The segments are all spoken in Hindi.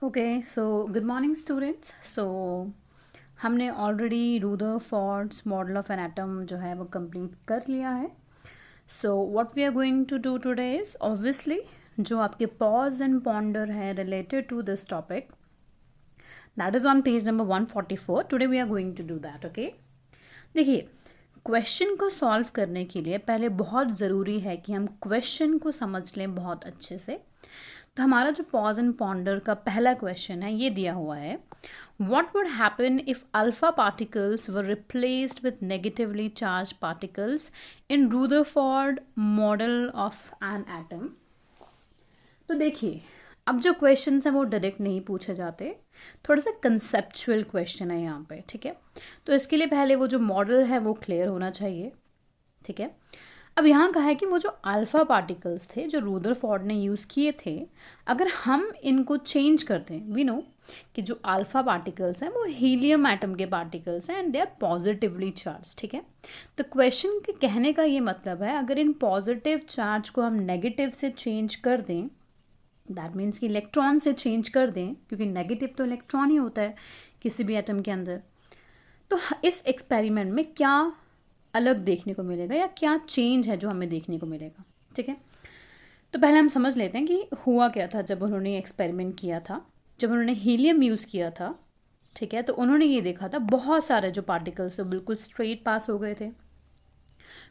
Okay so good morning students. हमने already Rutherford's model of an atom जो है वो कंप्लीट कर लिया है। So what we are going to do today is obviously जो आपके पॉज एंड पॉन्डर है related to this topic, that is on page number 144। Today we are going to do that. Okay, देखिए, क्वेश्चन को सॉल्व करने के लिए पहले बहुत ज़रूरी है कि हम क्वेश्चन को समझ लें बहुत अच्छे से। तो हमारा जो पॉज एंड पॉन्डर का पहला क्वेश्चन है ये दिया हुआ है, what would happen if alpha particles were replaced with negatively charge particles in Rutherford model of an atom. तो देखिए, अब जो क्वेश्चन है वो डायरेक्ट नहीं पूछे जाते, थोड़ा सा कंसेप्चुअल क्वेश्चन है यहाँ पे। ठीक है, तो इसके लिए पहले वो जो मॉडल है वो क्लियर होना चाहिए। ठीक है, अब यहाँ कहा है कि वो जो अल्फ़ा पार्टिकल्स थे जो रूदरफोर्ड ने यूज़ किए थे, अगर हम इनको चेंज कर दें, वी नो कि जो अल्फ़ा पार्टिकल्स हैं वो हीलियम एटम के पार्टिकल्स हैं and they are positively charge. ठीक है, तो क्वेश्चन के कहने का ये मतलब है, अगर इन पॉजिटिव चार्ज को हम नेगेटिव से चेंज कर दें, दैट मीन्स कि इलेक्ट्रॉन से चेंज कर दें, क्योंकि नेगेटिव तो इलेक्ट्रॉन ही होता है किसी भी एटम के अंदर, तो इस एक्सपेरिमेंट में क्या अलग देखने को मिलेगा या क्या चेंज है जो हमें देखने को मिलेगा। ठीक है, तो पहले हम समझ लेते हैं कि हुआ क्या था जब उन्होंने एक्सपेरिमेंट किया था। जब उन्होंने हीलियम यूज़ किया था, ठीक है, तो उन्होंने ये देखा था बहुत सारे जो पार्टिकल्स थे बिल्कुल स्ट्रेट पास हो गए थे।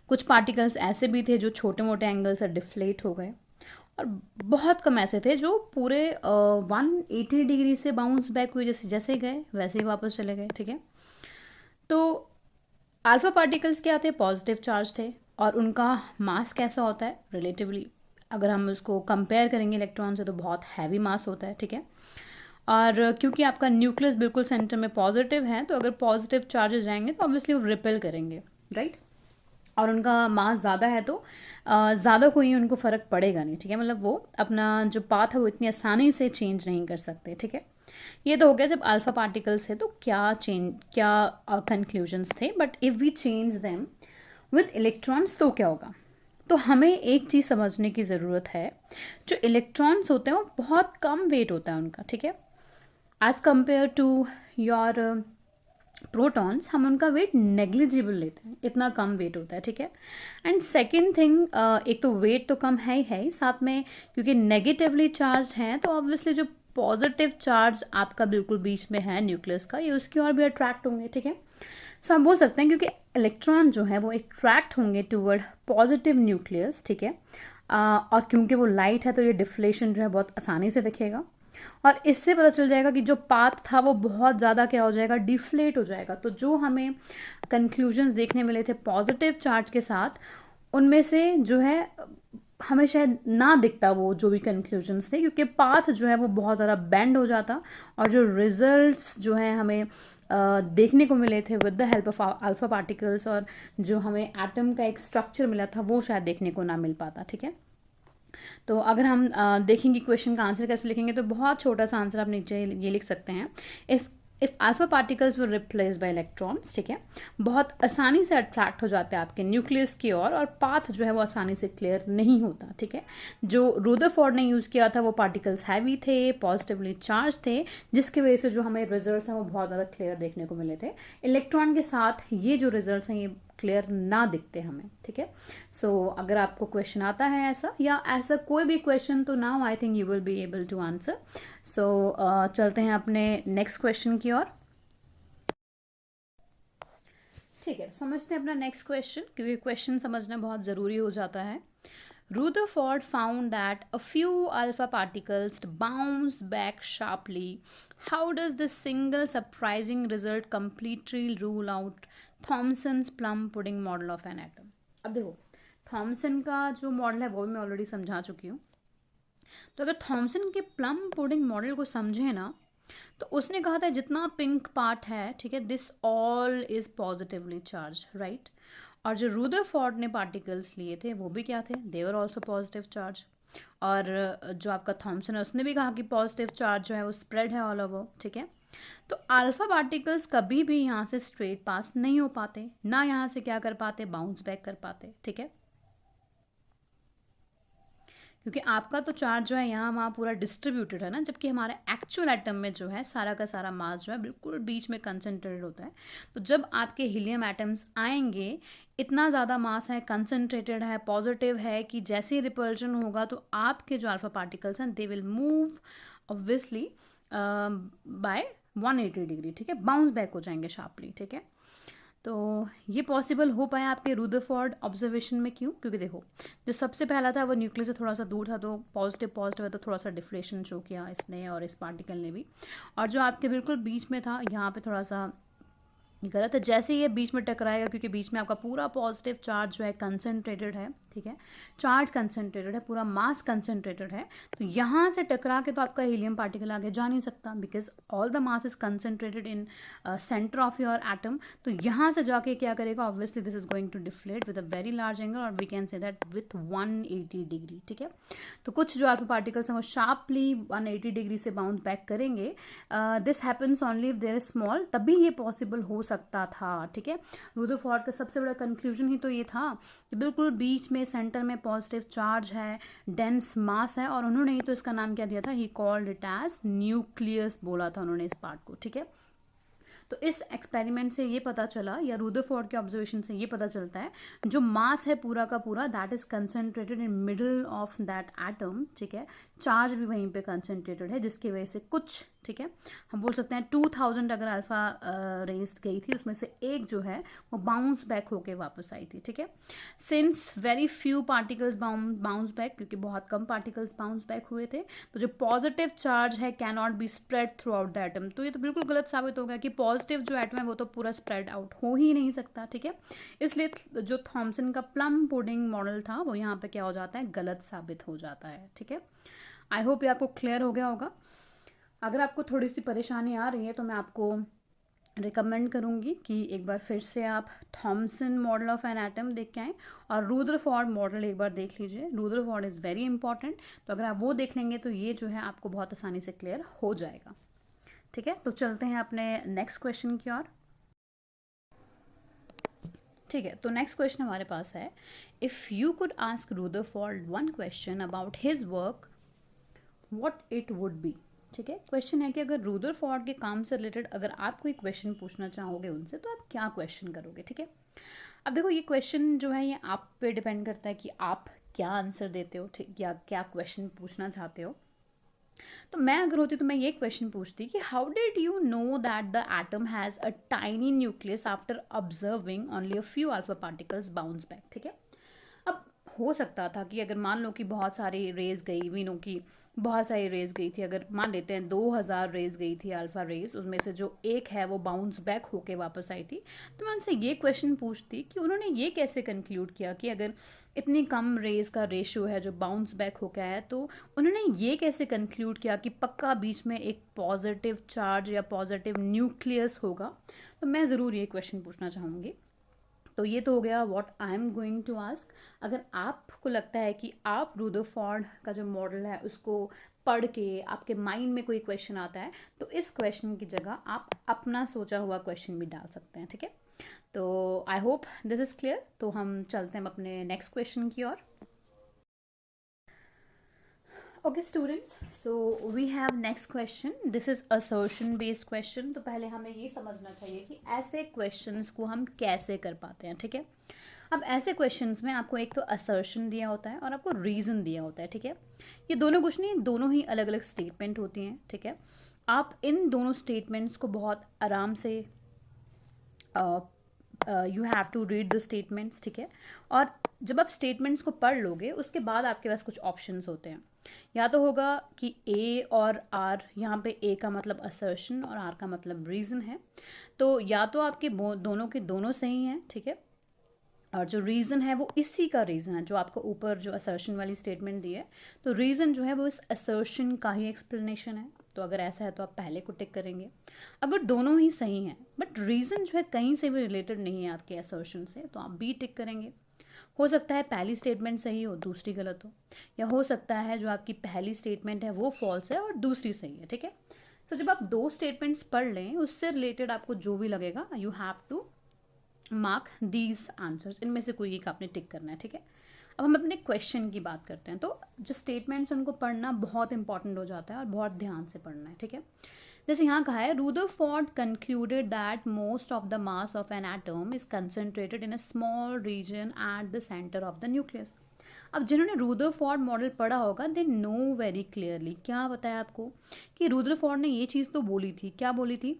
कुछ पार्टिकल्स ऐसे भी थे जो छोटे मोटे एंगल से डिफ्लेट हो गए, और बहुत कम ऐसे थे जो पूरे 180 डिग्री से बाउंस बैक हुए, जैसे जैसे गए वैसे ही वापस चले गए। ठीक है, तो अल्फा पार्टिकल्स क्या थे, पॉजिटिव चार्ज थे, और उनका मास कैसा होता है रिलेटिवली, अगर हम उसको कंपेयर करेंगे इलेक्ट्रॉन से तो बहुत हैवी मास होता है। ठीक है, और क्योंकि आपका न्यूक्लियस बिल्कुल सेंटर में पॉजिटिव है, तो अगर पॉजिटिव चार्जेस जाएंगे तो ऑब्वियसली वो रिपेल करेंगे, राइट। और उनका मास ज़्यादा है तो ज़्यादा कोई उनको फ़र्क पड़ेगा नहीं। ठीक है, मतलब वो अपना जो पाथ है वो इतनी आसानी से चेंज नहीं कर सकते। ठीक है, ये तो हो गया जब अल्फ़ा पार्टिकल्स है तो क्या कंक्लूजन्स थे। But if we change them with electrons तो क्या होगा। तो हमें एक चीज़ समझने की ज़रूरत है, जो इलेक्ट्रॉन्स होते हैं वो बहुत कम वेट होता है उनका। ठीक है, as compare to your protons, हम उनका वेट नेग्लिजिबल लेते हैं, इतना कम वेट होता है। ठीक है, एंड सेकेंड थिंग, एक तो वेट तो कम है ही साथ में, क्योंकि नेगेटिवली चार्ज हैं तो ऑब्वियसली जो पॉजिटिव चार्ज आपका बिल्कुल बीच में है न्यूक्लियस का, ये उसकी ओर भी अट्रैक्ट होंगे। ठीक है, सो हम बोल सकते हैं क्योंकि इलेक्ट्रॉन जो है वो अट्रैक्ट होंगे टूवर्ड पॉजिटिव न्यूक्लियस। ठीक है, और क्योंकि वो लाइट है तो ये डिफ्लेशन जो है बहुत आसानी से दिखेगा, और इससे पता चल जाएगा कि जो पाथ था वो बहुत ज़्यादा क्या हो जाएगा, डिफ्लेट हो जाएगा। तो जो हमें कंक्लूजन्स देखने मिले थे पॉजिटिव चार्ज के साथ, उनमें से जो है हमें शायद ना दिखता वो जो भी कंक्लूजन्स थे, क्योंकि पाथ जो है वो बहुत ज़्यादा बेंड हो जाता, और जो रिजल्ट्स जो है हमें देखने को मिले थे with the help of alpha particles, और जो हमें एटम का एक स्ट्रक्चर मिला था वो शायद देखने को ना मिल पाता। ठीक है, तो अगर हम देखेंगे क्वेश्चन का आंसर कैसे लिखेंगे, तो बहुत छोटा सा आंसर आप नीचे ये लिख सकते हैं, if alpha particles were replace by electrons. ठीक है, बहुत आसानी से अट्रैक्ट हो जाते हैं आपके न्यूक्लियस की ओर, और पाथ जो है वो आसानी से क्लियर नहीं होता। ठीक है, जो रूदरफोर्ड ने यूज़ किया था वो पार्टिकल्स हैवी थे, पॉजिटिवली चार्ज थे, जिसकी वजह से जो हमें रिजल्ट्स हैं वो बहुत ज़्यादा क्लियर देखने को मिले थे। इलेक्ट्रॉन के साथ ये जो रिजल्ट्स हैं ये क्लियर ना दिखते हमें। ठीक है, सो अगर आपको क्वेश्चन आता है ऐसा, या ऐसा कोई भी क्वेश्चन, तो now I think you will be able to answer. So चलते हैं अपने नेक्स्ट क्वेश्चन की ओर। ठीक है, समझते हैं अपना नेक्स्ट क्वेश्चन, क्योंकि क्वेश्चन समझना बहुत ज़रूरी हो जाता है। Rutherford found that a few alpha particles bounce back sharply. How does this single surprising result completely rule out Thomson's plum pudding model of an atom? अब देखो, थॉमसन का जो मॉडल है वो भी मैं ऑलरेडी समझा चुकी हूँ। तो अगर थॉमसन के प्लम पुडिंग मॉडल को समझे ना, तो उसने कहा था जितना पिंक पार्ट है, ठीक है, this all is positively charge, right. और जो रूदरफोर्ड ने पार्टिकल्स लिए थे वो भी क्या थे, दे वर ऑल्सो पॉजिटिव चार्ज। और जो आपका थॉमसन है उसने भी कहा कि पॉजिटिव चार्ज जो है वो स्प्रेड है ऑल ओवर। ठीक है, तो अल्फा पार्टिकल्स कभी भी यहाँ से स्ट्रेट पास नहीं हो पाते, ना यहाँ से क्या कर पाते, बाउंस बैक कर पाते। ठीक है, क्योंकि आपका तो चार्ज जो है यहाँ वहाँ पूरा डिस्ट्रीब्यूटेड है ना, जबकि हमारे एक्चुअल एटम में जो है सारा का सारा मास जो है बिल्कुल बीच में कंसंट्रेटेड होता है। तो जब आपके हीलियम एटम्स आएंगे, इतना ज़्यादा मास है, कंसंट्रेटेड है, पॉजिटिव है कि जैसे ही रिपल्जन होगा तो आपके जो अल्फा पार्टिकल्स हैं they will move obviously by 180 degree, ठीक है, बाउंस बैक हो जाएंगे शार्पली, ठीक है। तो ये पॉसिबल हो पाया आपके रुदरफोर्ड ऑब्जर्वेशन में, क्यों? क्योंकि देखो, जो सबसे पहला था वो न्यूक्लियस से थोड़ा सा दूर था, तो पॉजिटिव पॉजिटिव है, तो थोड़ा सा डिफ्लेशन शो किया इसने और इस पार्टिकल ने भी। और जो आपके बिल्कुल बीच में था, यहाँ पे थोड़ा सा गलत है। जैसे ही ये बीच में टकराएगा, क्योंकि बीच में आपका पूरा पॉजिटिव चार्ज जो है कंसनट्रेटेड है, ठीक है, चार्ज कंसनट्रेटेड है, पूरा मास कंसनट्रेटेड है, तो यहाँ से टकरा के तो आपका हीलियम पार्टिकल आगे जा नहीं सकता, because all the mass is concentrated in centre of your atom. तो यहाँ से जाके क्या करेगा, obviously this is going to deflate with a very large angle, और we can say that with 180 degree, ठीक है। तो कुछ जो अल्फा पार्टिकल्स हैं वो शार्पली 180 डिग्री से बाउंस बैक करेंगे। This happens only if there is small, तभी ये पॉसिबल हो सकता था, ठीक है। रुदरफोर्ड का सबसे बड़ा कंक्लूजन ही तो ये था कि बिल्कुल बीच में सेंटर में पॉजिटिव चार्ज है, डेंस मास है, और उन्होंने ही तो इसका नाम क्या दिया था, he called it as nucleus बोला था उन्होंने इस पार्ट को, ठीक है। तो इस एक्सपेरिमेंट से ये पता चला, या रुदरफोर्ड के ऑब्जर्वेशन से ये पता चलता है, जो मास है पूरा का पूरा that is concentrated in middle of that atom, ठीक है, चार्ज भी वहीं पे कंसनट्रेटेड है, जिसकी वजह से कुछ, ठीक है, हम बोल सकते हैं 2000 अगर अल्फा रेस गई थी, उसमें से एक जो है वो बाउंस बैक होके वापस आई थी, ठीक है। Since very few particles bounce back, क्योंकि बहुत कम पार्टिकल्स बाउंस बैक हुए थे, तो जो पॉजिटिव चार्ज है can not be spread through out the atom. तो ये तो बिल्कुल गलत साबित हो गया कि पॉजिटिव जो एटम है वो तो पूरा स्प्रेड आउट हो ही नहीं सकता, ठीक है। इसलिए जो थॉमसन का प्लम पुडिंग मॉडल था वो यहाँ पे क्या हो जाता है, गलत साबित हो जाता है, ठीक है। आई होप ये आपको क्लियर हो गया होगा। अगर आपको थोड़ी सी परेशानी आ रही है तो मैं आपको रिकमेंड करूँगी कि एक बार फिर से आप Thompson model of an atom देख के आएँ, और रुदरफोर्ड मॉडल एक बार देख लीजिए। रुदरफोर्ड इज़ वेरी इंपॉर्टेंट, तो अगर आप वो देख लेंगे तो ये जो है आपको बहुत आसानी से क्लियर हो जाएगा, ठीक है। तो चलते हैं अपने नेक्स्ट क्वेश्चन की ओर, ठीक है। तो नेक्स्ट क्वेश्चन हमारे पास है, if you could ask Rutherford one question about his work, what it would be, ठीक है। क्वेश्चन है कि अगर रुदरफोर्ड के काम से रिलेटेड अगर आप कोई क्वेश्चन पूछना चाहोगे उनसे, तो आप क्या क्वेश्चन करोगे, ठीक है। अब देखो, ये क्वेश्चन जो है ये आप पे डिपेंड करता है कि आप क्या आंसर देते हो, ठीक, या क्या क्वेश्चन पूछना चाहते हो। तो मैं अगर होती तो मैं ये क्वेश्चन पूछती कि how did you know that the atom has a tiny nucleus after observing only a few alpha particles bounce back, ठीक है। अब हो सकता था कि अगर मान लो कि बहुत सारी रेज गई, वी नो कि बहुत सारी रेज गई थी, अगर मान लेते हैं 2000 रेज गई थी अल्फा रेज, उसमें से जो एक है वो बाउंस बैक होके वापस आई थी, तो मैं उनसे ये क्वेश्चन पूछती कि उन्होंने ये कैसे कंक्लूड किया कि अगर इतनी कम रेज का रेशियो है जो बाउंस बैक होके आया, तो उन्होंने ये कैसे कंक्लूड किया कि पक्का बीच में एक पॉजिटिव चार्ज या पॉजिटिव न्यूक्लियस होगा। तो मैं ज़रूर ये क्वेश्चन पूछना चाहूँगी। तो ये तो हो गया what I am going to ask. अगर आपको लगता है कि आप रुदरफोर्ड का जो मॉडल है उसको पढ़ के आपके माइंड में कोई क्वेश्चन आता है, तो इस क्वेश्चन की जगह आप अपना सोचा हुआ क्वेश्चन भी डाल सकते हैं, ठीक है। तो I hope this is clear. तो हम चलते हैं अपने नेक्स्ट क्वेश्चन की ओर। Okay students, so we have next question, this is assertion based question. तो पहले हमें ये समझना चाहिए कि ऐसे क्वेश्चंस को हम कैसे कर पाते हैं, ठीक है। अब ऐसे क्वेश्चंस में आपको एक तो असर्शन दिया होता है और आपको रीज़न दिया होता है, ठीक है। ये दोनों कुछ नहीं, दोनों ही अलग अलग स्टेटमेंट होती हैं, ठीक है। आप इन दोनों स्टेटमेंट्स को बहुत आराम से you have to read the statements, ठीक है। और जब आप स्टेटमेंट्स को पढ़ लोगे उसके बाद आपके पास कुछ ऑप्शंस होते हैं। या तो होगा कि ए और आर, यहाँ पे ए का मतलब असर्शन और आर का मतलब रीज़न है, तो या तो आपके दोनों के दोनों सही हैं, ठीक है, और जो रीज़न है वो इसी का रीज़न है जो आपको ऊपर जो असर्शन वाली स्टेटमेंट दी है, तो रीज़न जो है वो इस असर्शन का ही एक्सप्लेनेशन है। तो अगर ऐसा है तो आप पहले को टिक करेंगे। अगर दोनों ही सही हैं बट रीज़न जो है कहीं से भी रिलेटेड नहीं है आपके असर्शन से, तो आप बी टिक करेंगे। हो सकता है पहली स्टेटमेंट सही हो दूसरी गलत हो, या हो सकता है जो आपकी पहली स्टेटमेंट है वो फॉल्स है और दूसरी सही है, ठीक है। सो जब आप दो स्टेटमेंट्स पढ़ लें उससे रिलेटेड आपको जो भी लगेगा you have to mark these answers, इनमें से कोई एक आपने टिक करना है, ठीक है। अब हम अपने क्वेश्चन की बात करते हैं। तो जो स्टेटमेंट्स उनको पढ़ना बहुत इंपॉर्टेंट हो जाता है और बहुत ध्यान से पढ़ना है, ठीक है। जैसे यहाँ कहा है, Rutherford concluded that most of the mass of an atom is concentrated in a small region at the centre of the nucleus. अब जिन्होंने रुदरफोर्ड मॉडल पढ़ा होगा दे नो वेरी क्लियरली, क्या बताया आपको कि रुदरफोर्ड ने ये चीज़ तो बोली थी, क्या बोली थी,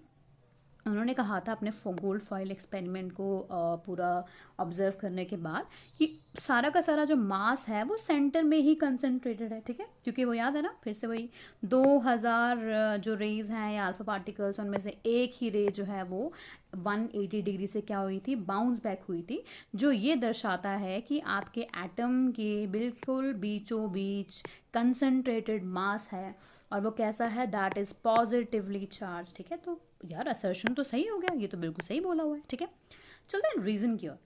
उन्होंने कहा था अपने गोल्ड फॉइल एक्सपेरिमेंट को पूरा ऑब्जर्व करने के बाद कि सारा का सारा जो मास है वो सेंटर में ही कंसंट्रेटेड है, ठीक है। क्योंकि वो याद है ना, फिर से वही 2000 जो रेज हैं या अल्फा पार्टिकल्स, उनमें से एक ही रे जो है वो 180 डिग्री से क्या हुई थी, बाउंस बैक हुई थी, जो ये दर्शाता है कि आपके एटम के बिल्कुल बीचों बीच कंसंट्रेटेड मास है और वो कैसा है, दैट इज़ पॉजिटिवली चार्ज, ठीक है। तो यार असर्शन तो सही हो गया, ये तो बिल्कुल सही बोला हुआ है, ठीक है। चलते हैं रीज़न की ओर।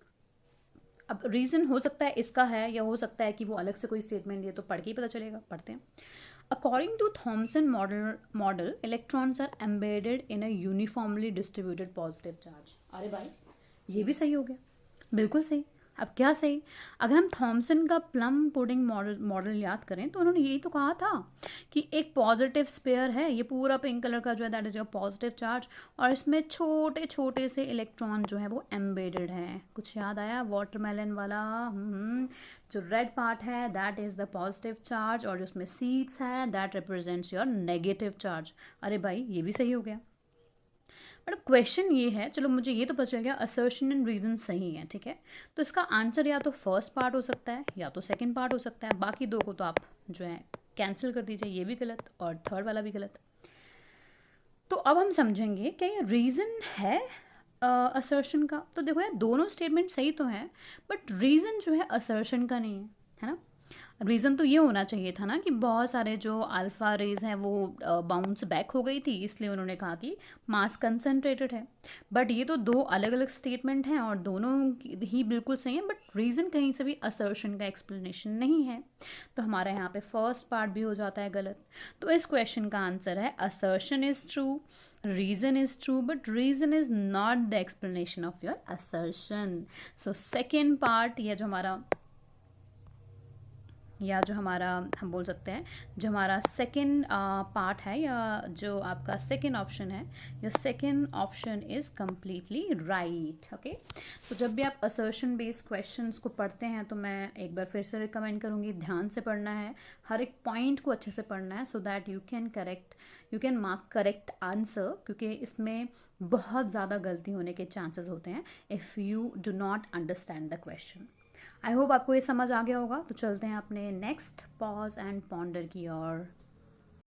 अब रीज़न हो सकता है इसका है या हो सकता है कि वो अलग से कोई स्टेटमेंट, ये तो पढ़ के ही पता चलेगा, पढ़ते हैं। According to Thomson model electrons are embedded in a uniformly distributed positive charge. अरे भाई ये भी सही हो गया, बिल्कुल सही। अब क्या सही, अगर हम थॉमसन का प्लम पुडिंग मॉडल याद करें तो उन्होंने यही तो कहा था कि एक पॉजिटिव स्पेयर है, ये पूरा पिंक कलर का जो है that is your positive charge, और इसमें छोटे छोटे से इलेक्ट्रॉन जो है वो एम्बेडेड हैं। कुछ याद आया, वाटरमेलन वाला, जो रेड पार्ट है that is the positive charge, और जो उसमें सीड्स है that represents your negative charge. अरे भाई ये भी सही हो गया। बट क्वेश्चन ये है, चलो मुझे ये तो पता चल गया असर्शन एंड रीजन सही है, ठीक है। तो इसका आंसर या तो फर्स्ट पार्ट हो सकता है या तो सेकंड पार्ट हो सकता है, बाकी दो को तो आप जो है कैंसिल कर दीजिए, ये भी गलत और थर्ड वाला भी गलत। तो अब हम समझेंगे कि ये रीज़न है असर्शन का। तो देखो यार दोनों स्टेटमेंट सही तो हैं, बट रीज़न जो है असर्शन का नहीं है ना। रीज़न तो ये होना चाहिए था ना कि बहुत सारे जो अल्फ़ा रेज हैं वो बाउंस बैक हो गई थी, इसलिए उन्होंने कहा कि मास कंसनट्रेटेड है। बट ये तो दो अलग अलग स्टेटमेंट हैं और दोनों ही बिल्कुल सही हैं, बट रीज़न कहीं से भी असर्शन का एक्सप्लेनेशन नहीं है, तो हमारा यहाँ पे फर्स्ट पार्ट भी हो जाता है गलत। तो इस क्वेश्चन का आंसर है assertion is true, reason is true, but reason is not the explanation of your assertion. So second part, जो हमारा हम बोल सकते हैं जो हमारा सेकंड पार्ट है, या जो आपका सेकंड ऑप्शन है, your second option is completely right. Okay, तो जब भी आप असर्शन बेस्ड क्वेश्चंस को पढ़ते हैं तो मैं एक बार फिर से रिकमेंड करूँगी, ध्यान से पढ़ना है, हर एक पॉइंट को अच्छे से पढ़ना है, so that you can mark correct answer, क्योंकि इसमें बहुत ज़्यादा गलती होने के चांसेस होते हैं if you do not understand the question. I hope आपको ये समझ आ गया होगा। तो चलते हैं अपने नेक्स्ट पॉज एंड पॉन्डर की ओर।